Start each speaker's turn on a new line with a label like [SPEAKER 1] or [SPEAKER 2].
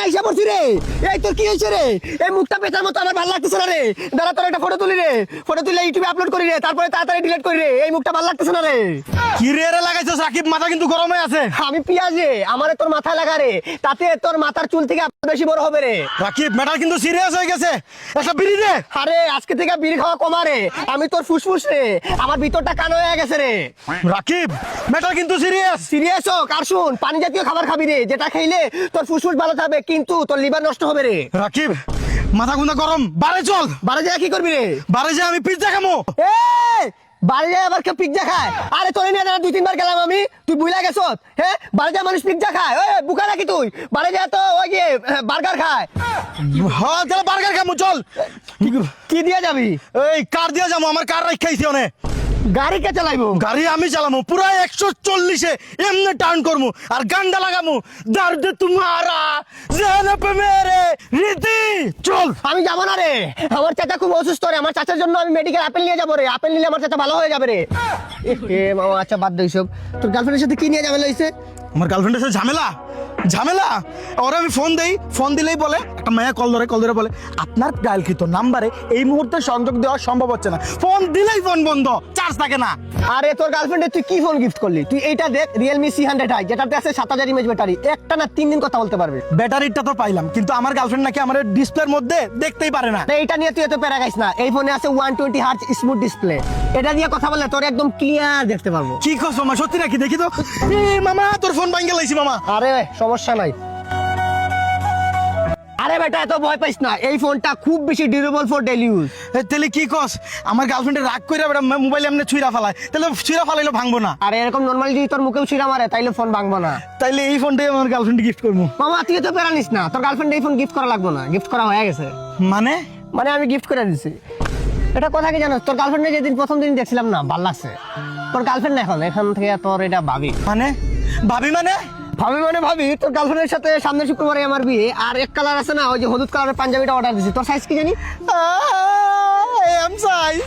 [SPEAKER 1] আইসা পড়ছি রে। এই তোর কি হয়েছে রে? এই মুখটা পেছার মতো আমার ভালো লাগতেছে না রে। দাঁড়া তোর একটা ফটো তুলি রে, ফটো তুলে ইউটিউবে আপলোড করি রে, তারপরে তাড়াতাড়ি ডিলিট করি রে। এই মুখটা ভালো লাগতেছে না রে।
[SPEAKER 2] কি রে রে লাগাইছস রাকিব, মাথা কিন্তু গরম হয়ে আছে।
[SPEAKER 1] আমি পিয়াজ রে, আমারে তোর মাথায় লাগা রে, তাতে তোর মাথার চুল থেকে বেশি বড় হবে রে।
[SPEAKER 2] রাকিব ম্যাটার কিন্তু সিরিয়াস হয়ে গেছে, একটা বিড়ি দে।
[SPEAKER 1] আরে আজকে থেকে বিড়ি খাওয়া কমা রে, আমি তোর ফুসফুস রে, আমার ভিতরটা কালো হয়ে গেছে রে।
[SPEAKER 2] রাকিব ম্যাটার কিন্তু সিরিয়াস।
[SPEAKER 1] সিরিয়াস হোক আর শুন, পানি জাতীয় খাবার খাবি রে, যেটা খাইলে তোর ফুসফুস ভালো থাকবে কিন্তু তোর লিভার নষ্ট হবে রে।
[SPEAKER 2] রাকিব মাথা গুন্দা গরম, বারে চল।
[SPEAKER 1] বাড়ি যায় কি করবি রে?
[SPEAKER 2] বারে যা আমি পিজ্জা খামো।
[SPEAKER 1] এই বাড়ি যায় আবার কেউ পিজ্জা খায়? আরে তোর নিয়ে না 2-3 বার গেলাম আমি, তুই বুইলা গেছ? হ্যাঁ বাড়ি যায় মানুষ পিজ্জা খায়? ওই বুকা নাকি তুই? বাড়ি যায় তো ওই গিয়ে বার্গার খায়।
[SPEAKER 2] হ্যাঁ তাহলে বার্গার খামো চল।
[SPEAKER 1] কি দিয়ে যাবি?
[SPEAKER 2] এই কার দিয়ে যাবো, আমার কার রাখাইছি অনেক।
[SPEAKER 1] গাড়ি কে চালাইবো?
[SPEAKER 2] গাড়ি আমি চালামু, পুরা 140-এ এমনি টার্ন করমু আর গান্ডা লাগামু, দর্দ তোমারা জান পে মেরে রীতি। চল।
[SPEAKER 1] আমি যাবো না রে, আমার চাচা খুব অসুস্থ রে, আমার চাচার জন্য আমি মেডিকেল আপেল নিয়ে যাবো রে, আপেল নিলে আমার চাচা ভালো হয়ে যাবে রে। এ মামা আচ্ছা বাদ দে সব। তোর গার্লফ্রেন্ডের সাথে কি নিয়ে যাবে লইছে?
[SPEAKER 2] আমার গার্লফ্রেন্ডের সাথে ঝামেলা ঝামেলা ওরা আমি ফোন দেই, ফোন দিলেই বলে, একটা মেয়ে কল ধরে বলে আপনার ডায়ালকৃত নাম্বারে এই মুহূর্তে সংযোগ দেওয়া সম্ভব হচ্ছে না। ফোন দিলেই ফোন বন্ধ, চার্জ থাকে না।
[SPEAKER 1] আরে তোর গার্লফ্রেন্ডে তুই কি ফোন গিফট করলি? তুই এইটা দেখ, Realme C100i, যেটাতে আছে 7000 ইমেজ ব্যাটারি, একটা না 3 দিন কথা বলতে পারবে।
[SPEAKER 2] ব্যাটারিটা তো পাইলাম, কিন্তু আমার গার্লফ্রেন্ড নাকি আমার ডিসপ্লের মধ্যে দেখতেই পারে না।
[SPEAKER 1] তো এইটা নিয়ে তুই এত প্যারা খাইস না, এই ফোনে আছে 120 হার্জ স্মুথ ডিসপ্লে, এটা দিয়ে কথা বললে তোর একদম ক্লিয়ার দেখতে পারবো।
[SPEAKER 2] কি কস মামা, সত্যি নাকি? দেখি তো। এ মামা তোর ফোন ভাঙ্গে লাইছি মামা।
[SPEAKER 1] আরে সমস্যা নাই। আরে বেটা এত ভয় পাইস না, এই ফোনটা খুব বেশি ডিউরেবল ফর ডেইলি ইউজ।
[SPEAKER 2] তাহলে কি কস, আমার গার্লফ্রেন্ডের রাগ কইরা বেটা মোবাইল এমনি ছুঁড়া ফালায়, তাহলে ছুঁড়া ফালাইলে ভাঙবো না?
[SPEAKER 1] আরে এরকম নরমালি যদি তোর মুখেও ছিঁড়া মারে তাইলে ফোন ভাঙবো না।
[SPEAKER 2] তাইলে এই ফোনটাই আমার গার্লফ্রেন্ড গিফট করবো।
[SPEAKER 1] মামা তুই তো প্যারা নিস না, তোর গার্লফ্রেন্ড এই ফোন গিফট করা লাগবে না, গিফট করা হয়ে গেছে।
[SPEAKER 2] মানে
[SPEAKER 1] মানে আমি গিফট করে দিছি। এটা কথা কি জানো, তোর গার্লফ্রেন্ডে যেদিন প্রথম দিন দেখছিলাম না, ভাল লাগছে। তোর গার্লফ্রেন্ড এখন থেকে তোর এটা ভাবি।
[SPEAKER 2] মানে ভাবি মানে
[SPEAKER 1] ভাবি তোর গার্লফ্রেন্ডের সাথে সামনের শুক্রবারে আমার বিয়ে, আর এক কালার আছে না, ওই যে হলুদ কালারের পাঞ্জাবিটা অর্ডার দিছি। তোর সাইজ কি জানি?
[SPEAKER 2] M size